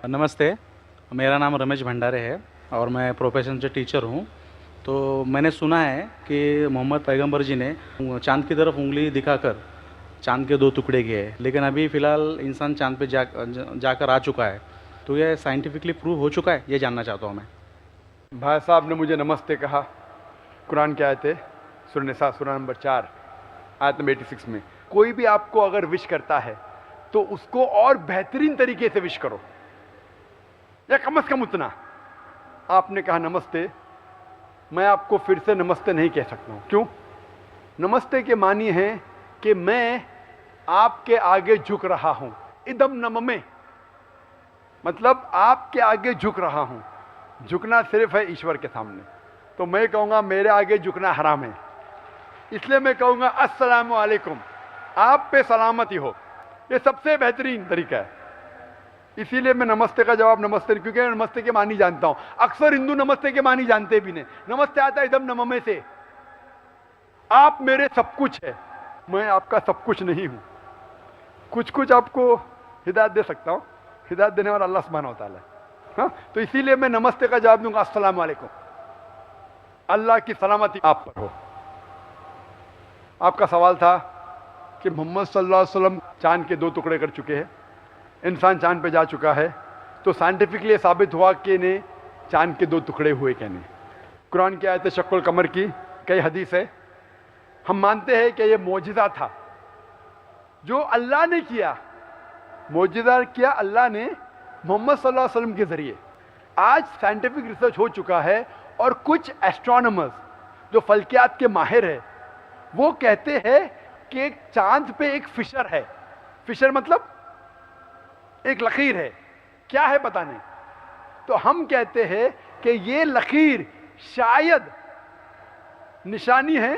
नमस्ते, मेरा नाम रमेश भंडारे है और मैं प्रोफेशन से टीचर हूँ। तो मैंने सुना है कि मोहम्मद पैगंबर जी ने चाँद की तरफ उँगली दिखाकर चाँद के 2 टुकड़े किए, लेकिन अभी फ़िलहाल इंसान चाँद पे जाकर आ चुका है। तो ये साइंटिफिकली प्रूव हो चुका है? ये जानना चाहता हूँ मैं। भाई साहब ने मुझे नमस्ते कहा। कुरान की आयत है सूरह निसा सूरह नंबर 4 आयत नंबर 86 में, कोई भी आपको अगर विश करता है तो उसको और बेहतरीन तरीके से विश करो, या कम से कम उतना। आपने कहा नमस्ते, मैं आपको फिर से नमस्ते नहीं कह सकता हूँ। क्यों? नमस्ते के मानी है कि मैं आपके आगे झुक रहा हूं, इदम नम में, मतलब आपके आगे झुक रहा हूं। झुकना सिर्फ है ईश्वर के सामने। तो मैं कहूंगा मेरे आगे झुकना हराम है, इसलिए मैं कहूंगा अस्सलामु अलैकुम, आप पे सलामती हो। ये सबसे बेहतरीन तरीका है। इसीलिए मैं नमस्ते का जवाब नमस्ते, क्योंकि मैं नमस्ते के मानी जानता हूं। अक्सर हिंदू नमस्ते के मानी जानते भी नहीं। नमस्ते आता है इदम नम में से, आप मेरे सब कुछ है, मैं आपका सब कुछ नहीं हूं। कुछ कुछ आपको हिदायत दे सकता हूं, हिदायत देने वाला अल्लाह सुब्हानहू व तआला है। हाँ, तो इसीलिए मैं नमस्ते का जवाब दूंगा अस्सलामु अलैकुम, अल्लाह की सलामती आप पर हो। आपका सवाल था कि मोहम्मद सल्लल्लाहु अलैहि वसल्लम चांद के 2 टुकड़े कर चुके हैं, इंसान चांद पे जा चुका है, तो साइंटिफिकली साबित हुआ कि ने चांद के 2 टुकड़े हुए क्या नहीं। कुरान की आयत शक्कुल कमर की कई हदीस है। हम मानते हैं कि यह मौजिज़ा था जो अल्लाह ने किया। मौजिज़ा किया अल्लाह ने मोहम्मद सल्लल्लाहु अलैहि वसल्लम के जरिए। आज साइंटिफिक रिसर्च हो चुका है और कुछ एस्ट्रोनॉमर्स जो फल्कियात के माहिर है वो कहते हैं कि एक चांद पे एक फिशर है। फिशर मतलब एक लकीर है। क्या है पता नहीं। तो हम कहते हैं कि ये लकीर शायद निशानी है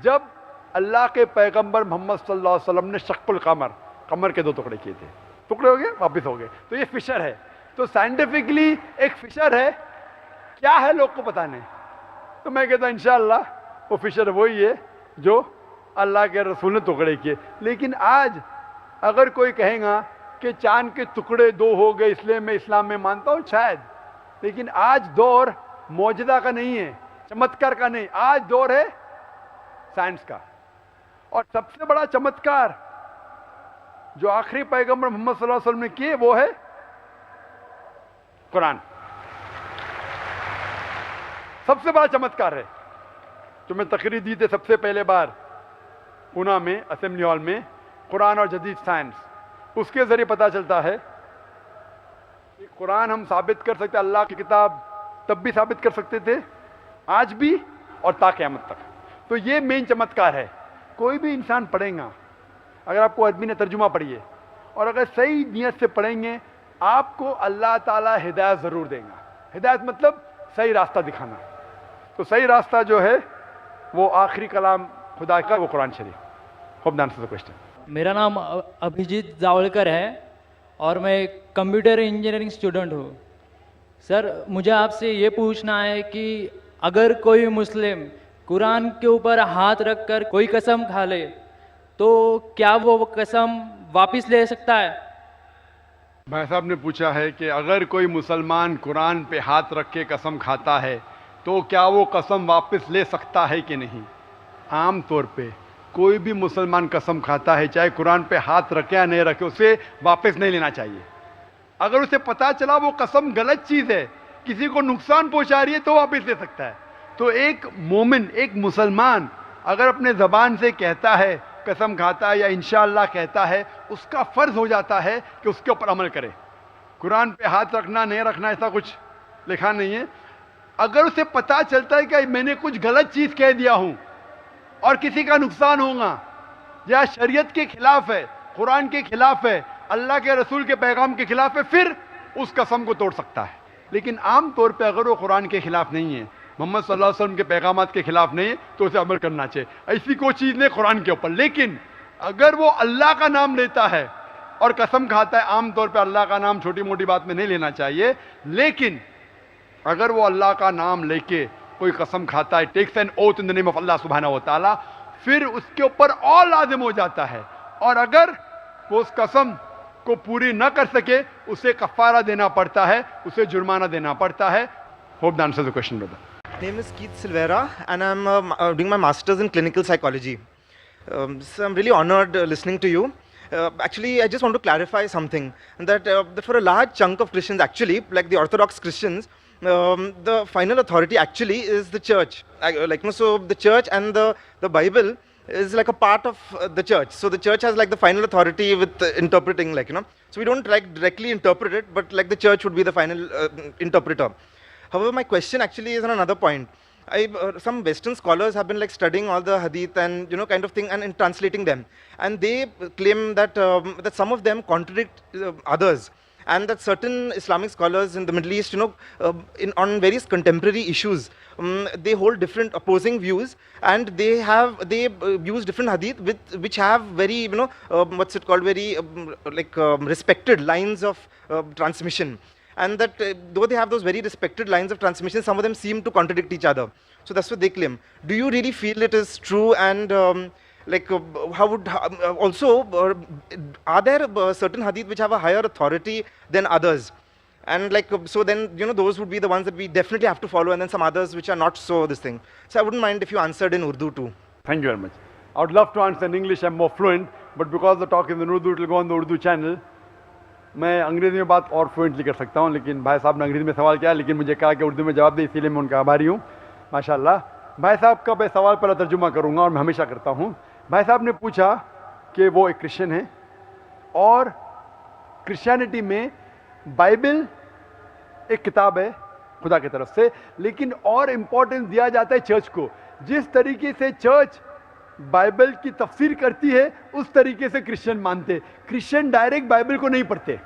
जब अल्लाह के पैगंबर मोहम्मद सल्लल्लाहु अलैहि वसल्लम ने शक्कुल कमर, कमर के 2 टुकड़े किए थे। टुकड़े हो गए, वापिस हो गए, तो ये फिशर है। तो साइंटिफिकली एक फिशर है। क्या है लोग को पता नहीं। तो मैं कहता हूं इंशाअल्लाह वो फिशर वही है जो अल्लाह के रसूल ने टुकड़े किए। लेकिन आज अगर कोई कहेगा कि चांद के टुकड़े 2 हो गए इसलिए मैं इस्लाम में मानता हूं, शायद, लेकिन आज दौर मौजदा का नहीं है, चमत्कार का नहीं। आज दौर है साइंस का। और सबसे बड़ा चमत्कार जो आखिरी पैगंबर मोहम्मद सल्लल्लाहु अलैहि वसल्लम ने किए वो है कुरान। सबसे बड़ा चमत्कार है जो मैं तकरीर दी थी सबसे पहले बार पूना में असेंबली हॉल में, कुरान और जदीद साइंस। उसके जरिए पता चलता है कि कुरान हम साबित कर सकते, अल्लाह की किताब तब भी साबित कर सकते थे, आज भी और ता क़यामत तक। तो ये मेन चमत्कार है। कोई भी इंसान पढ़ेगा, अगर आपको अरबी ने तर्जुमा पढ़िए और अगर सही नियत से पढ़ेंगे, आपको अल्लाह ताला हिदायत ज़रूर देगा। हिदायत मतलब सही रास्ता दिखाना। तो सही रास्ता जो है वो आखिरी कलाम खुदा का, वो कुरान शरीफ। Hope the answer the question. मेरा नाम अभिजीत जावलकर है और मैं कंप्यूटर इंजीनियरिंग स्टूडेंट हूँ। सर, मुझे आपसे ये पूछना है कि अगर कोई मुस्लिम कुरान के ऊपर हाथ रखकर कोई कसम खा ले तो क्या वो कसम वापस ले सकता है? भाई साहब ने पूछा है कि अगर कोई मुसलमान कुरान पे हाथ रख के कसम खाता है तो क्या वो कसम वापस ले सकता है कि नहीं। आम तौर पे कोई भी मुसलमान कसम खाता है, चाहे कुरान पे हाथ रखे या नहीं रखे, उसे वापस नहीं लेना चाहिए। अगर उसे पता चला वो कसम गलत चीज़ है, किसी को नुकसान पहुंचा रही है, तो वापस ले सकता है। तो एक मोमिन, एक मुसलमान अगर अपने ज़बान से कहता है, कसम खाता है या इंशाअल्लाह कहता है, उसका फ़र्ज़ हो जाता है कि उसके ऊपर अमल करे। कुरान पे हाथ रखना नहीं रखना ऐसा कुछ लिखा नहीं है। अगर उसे पता चलता है कि मैंने कुछ गलत चीज़ कह दिया हूँ और किसी का नुकसान होगा या शरीयत के खिलाफ है, कुरान के खिलाफ है, अल्लाह के रसूल के पैगाम के खिलाफ है, फिर उस कसम को तोड़ सकता है। लेकिन आम तौर पे अगर वो कुरान के खिलाफ नहीं है, मोहम्मद सल्लल्लाहु अलैहि वसल्लम के पैगामात के खिलाफ नहीं है, तो उसे अमल करना चाहिए। ऐसी कोई चीज़ नहीं कुरान के ऊपर। लेकिन अगर वो अल्लाह का नाम लेता है और कसम खाता है, आम तौर पे अल्लाह का नाम छोटी मोटी बात में नहीं लेना चाहिए, लेकिन अगर वो अल्लाह का नाम लेके कोई कसम खाता है, takes an oath in the name of Allah सुब्हानहू व तआला, फिर उसके ऊपर और लाजिम हो जाता है। और अगर वो उस कसम को पूरी न कर सके उसे कफारा देना पड़ता है, उसे जुर्माना देना पड़ता है। Hope that answers the question brother. Name is Keith Silvera, and I'm doing my master's in clinical psychology. So I'm really honored listening to you. Actually, I just want to clarify something, that for a large chunk of Christians, actually, like the Orthodox Christians, the final authority actually is the church. So the church and the Bible is like a part of the church. So the church has like the final authority with interpreting, So we don't like directly interpret it, but like the church would be the final interpreter. However, my question actually is on another point. Some Western scholars have been like studying all the hadith and kind of thing and translating them, and they claim that that some of them contradict others, and that certain Islamic scholars in the Middle East, on various contemporary issues, they hold different opposing views, and they use different hadith which have very very respected lines of transmission. And that though they have those very respected lines of transmission, some of them seem to contradict each other. So that's what they claim. Do you really feel it is true? And are there certain hadith which have a higher authority than others? And so then, those would be the ones that we definitely have to follow, and then some others which are not so this thing. So I wouldn't mind if you answered in Urdu too. Thank you very much. I would love to answer in English, I'm more fluent, but because the talk is in Urdu, it will go on the Urdu channel. मैं अंग्रेज़ी में बात और fluently कर सकता हूँ, लेकिन भाई साहब ने अंग्रेज़ी में सवाल किया, लेकिन मुझे कहा कि उर्दू में जवाब दे, इसीलिए मैं उनका आभारी हूँ। माशाल्लाह। भाई साहब का मैं सवाल पहला तर्जुमा करूँगा, और मैं हमेशा करता हूँ। भाई साहब ने पूछा कि वो एक क्रिश्चियन है, और क्रिश्चियनिटी में बाइबल एक किताब है खुदा की तरफ से, लेकिन और इम्पोर्टेंस दिया जाता है चर्च को। जिस तरीके से चर्च बाइबल की तफसीर करती है, उस तरीके से क्रिश्चियन मानते। क्रिश्चियन डायरेक्ट बाइबल को नहीं पढ़ते,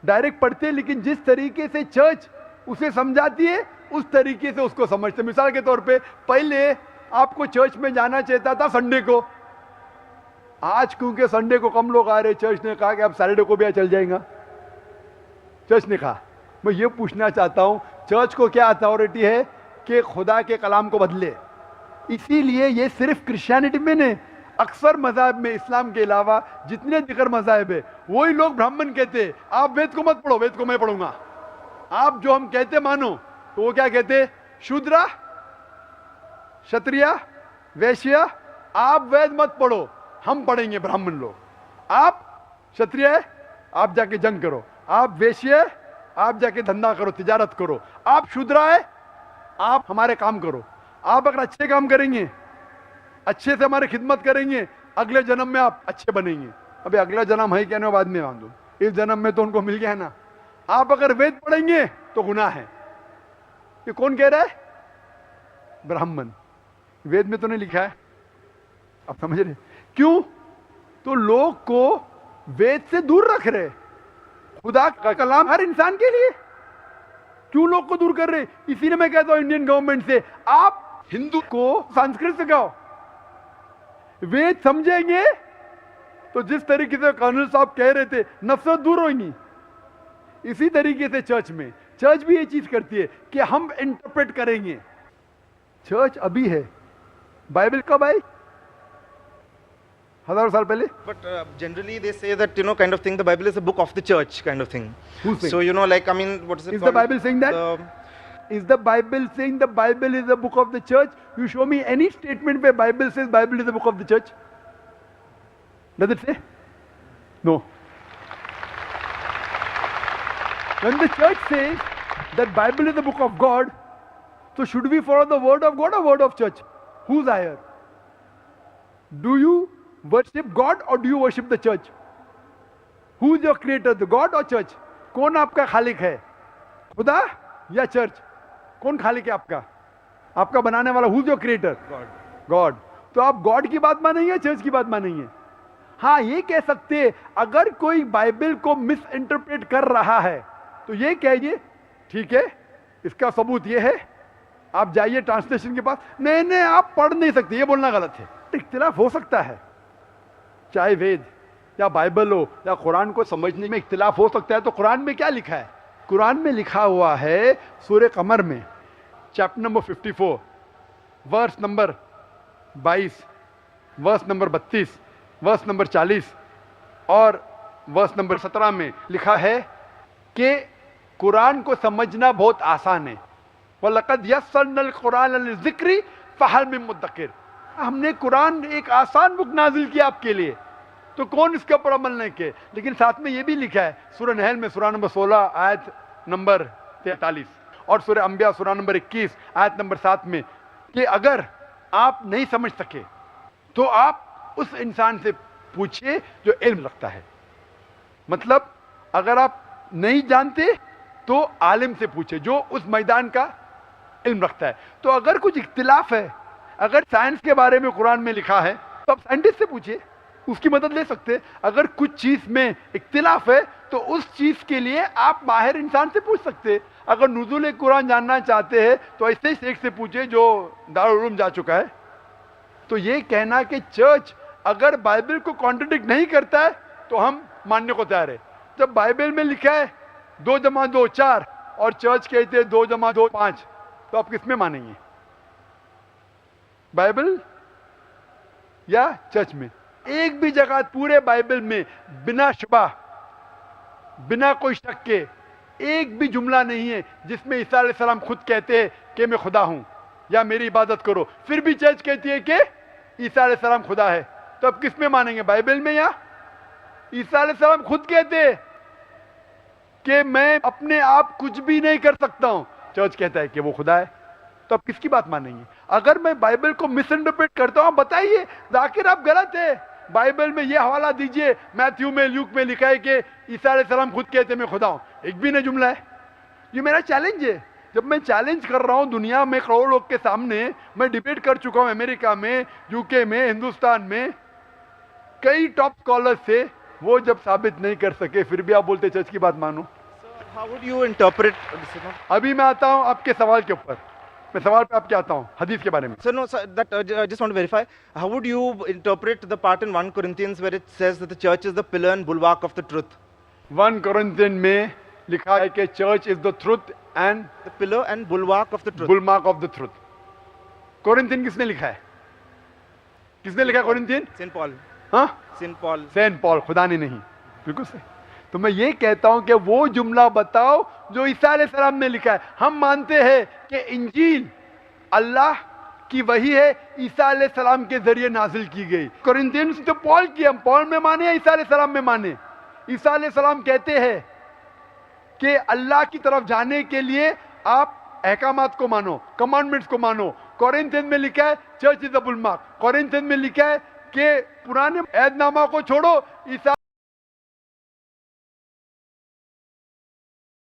डायरेक्ट पढ़ते, लेकिन जिस तरीके से चर्च उसे समझाती है उस तरीके से उसको समझते। मिसाल के तौर पे पहले आपको चर्च में जाना चाहता था संडे को, आज क्योंकि संडे को कम लोग आ रहे, चर्च ने कहा कि अब सैटरडे को भी चल जाएगा। चर्च ने कहा। मैं ये पूछना चाहता हूँ, चर्च को क्या अथॉरिटी है कि खुदा के कलाम को बदले? इसीलिए ये सिर्फ क्रिश्चियनिटी में नहीं, अक्सर मज़हब में, इस्लाम के अलावा जितने दिगर मज़हब है, वही लोग ब्राह्मण कहते हैं आप वेद को मत पढ़ो, वेद को मैं पढ़ूंगा। आप जो हम कहते मानो, तो वो क्या कहते? शूद्रा, क्षत्रिय, वैश्य, आप वेद मत पढ़ो, हम पढ़ेंगे ब्राह्मण लोग। आप क्षत्रिय, आप जाके जंग करो। आप वैश्य, आप जाके धंधा करो, तिजारत करो। आप शूद्रा है, आप हमारे काम करो। आप अगर अच्छे काम करेंगे, अच्छे से हमारी खिदमत करेंगे, अगले जन्म में आप अच्छे बनेंगे। अभी अगला जन्म है क्या, बाद में मान दो, इस जन्म में तो उनको मिल गया है ना। आप अगर वेद पढ़ेंगे तो गुनाह है। ये कौन कह रहा है? ब्राह्मण। वेद में तो नहीं लिखा है, आप समझ रहे? क्यों? तो लोग को वेद से दूर रख रहे। खुदा का कलाम हर इंसान के लिए, क्यों लोग को दूर कर रहे? इसीलिए मैं कहता हूं इंडियन गवर्नमेंट से, आप हिंदू को संस्कृत सिखाओ। वेद समझेंगे तो जिस तरीके से कर्नल साहब कह रहे थे, नफरत दूर होगी। इसी तरीके से चर्च भी ये चीज करती है कि हम इंटरप्रेट करेंगे। चर्च अभी है, बाइबल कब आई? हजारों साल पहले। But generally they say that kind of thing, the Bible is a book of the church kind of thing. Who's saying? So what is it Is called? the Bible saying that? Is the Bible saying the Bible is a book of the church? You show me any statement where Bible says Bible is a book of the church. Does it say? No. When the church says that Bible is the book of God, so should we follow the word of God or word of church? Who's higher? Do you worship God or do you worship the church? Who's your creator, the God or church? कौन आपका खालिक है, खुदा या church? कौन खालिक है आपका? आपका बनाने वाला? Who's your creator? God. तो आप गॉड की बात मानेंगे, चर्च की बात मानेंगे? हाँ, ये कह सकते हैं, अगर कोई बाइबल को मिस इंटरप्रेट कर रहा है तो ये कहिए ठीक है, इसका सबूत ये है, आप जाइए ट्रांसलेशन के पास। नहीं, आप पढ़ नहीं सकते, ये बोलना गलत है। इख्तिलाफ हो सकता है, चाहे वेद या बाइबल हो या कुरान को समझने में इख्तिलाफ हो सकता है। तो कुरान में क्या लिखा है? कुरान में लिखा हुआ है सूरह कमर में chapter number 54 verse number 22, verse number 32, verse number 40 और वर्स नंबर 17 में लिखा है कि कुरान को समझना बहुत आसान है। वलक़द यस्सरनल कुरान लिज़िक्रि फ़हल मिन मुद्दकिर। हमने कुरान एक आसान बुक नाजिल किया आपके लिए, तो कौन इसके ऊपर अमल नहीं किए। लेकिन साथ में ये भी लिखा है सूरह नहल में सूरह नंबर 16 आयत नंबर 43 और सूरह अंबिया सूरह नंबर 21 आयत नंबर 7 में कि अगर आप नहीं समझ सके तो आप उस इंसान से पूछिए जो इल्म रखता है। मतलब अगर आप नहीं जानते तो आलिम से पूछे जो उस मैदान का इल्म रखता है। तो अगर कुछ इख्तिलाफ है, अगर साइंस के बारे में कुरान में लिखा है तो आप साइंटिस्ट से पूछिए, उसकी मदद ले सकते हैं। अगर कुछ चीज़ में इख्तिलाफ है तो उस चीज़ के लिए आप माहिर इंसान से पूछ सकते हैं। अगर नुज़ूल कुरान जानना चाहते हैं तो ऐसे ही शेख से पूछे जो दारुल उलूम जा चुका है। तो ये कहना कि चर्च अगर बाइबल को कॉन्ट्रडिक्ट नहीं करता है तो हम मानने को तैयार है। जब बाइबल में लिखा है 2 जमा 2 4 और चर्च कहते हैं 2 जमा 2 5, तो आप किस में मानेंगे, बाइबल या चर्च में? एक भी जगह पूरे बाइबल में बिना शुबा, बिना कोई शक के एक भी जुमला नहीं है जिसमें ईसा अलैहिस्सलाम खुद कहते हैं कि मैं खुदा हूं या मेरी इबादत करो, फिर भी चर्च कहती है कि ईसा अलैहिस्सलाम खुदा है। तो अब किस में मानेंगे, बाइबल में या? ईसा अलैहिस्सलाम खुद कहते हैं कि मैं अपने आप कुछ भी नहीं कर सकता हूं, चर्च कहता है कि वो खुदा है। तो अब किसकी बात मानेंगे? अगर मैं बाइबल को मिस इंटरप्रेट करता हूं बताइए, जाकिर आप गलत है। बाइबल में ये हवाला दीजिए, मैथ्यू में, ल्यूक में लिखा है कि ईसा अलैहिस्सलाम खुद कहते मैं खुदा हूं, एक भी नहीं जुमला है। ये मेरा चैलेंज है। जब मैं चैलेंज कर रहा हूं दुनिया में करोड़ों लोग के सामने, मैं डिबेट कर चुका हूं अमेरिका में, यूके में, हिंदुस्तान में, कई टॉप स्कॉलर्स से, वो जब साबित नहीं कर सके फिर भी आप बोलते चर्च की बात मानो। How would you interpret? अभी मैं आता हूं आपके सवाल के ऊपर, मैं सवाल पे आपके आता हूं हदीस के बारे में। So no, sir, that I just want to verify. How would you interpret the part in 1 Corinthians where it says that the church is the pillar and bulwark of the truth? 1 Corinthian में लिखा है कि church is the truth and The pillar and bulwark of the truth. Bulwark of the truth. Corinthian किसने लिखा है? किसने लिखा है कोरिन्थियन? Saint Paul. हाँ, Saint Paul. सेंट पॉल, खुदा ने नहीं। बिल्कुल सही। तो मैं ये कहता हूं कि वो जुमला बताओ जो ईसा अलैहिस्सलाम ने लिखा है। हम मानते हैं कि इंजील अल्लाह की वही है, ईसा अलैहिस्सलाम के जरिए नाजिल की गई। कोरिन्थियंस तो पॉल की, हम पॉल में माने या ईसा अलैहिस्सलाम में माने? ईसा अलैहिस्सलाम कहते हैं कि अल्लाह की तरफ जाने के लिए आप अहकामात को मानो, कमांडमेंट्स को मानो। कोरिन्थियन में लिखा है चर्च इज द बुलमार्क। कोरिन्थियन में लिखा है कि पुराने ऐहदनामा को छोड़ो, ईसा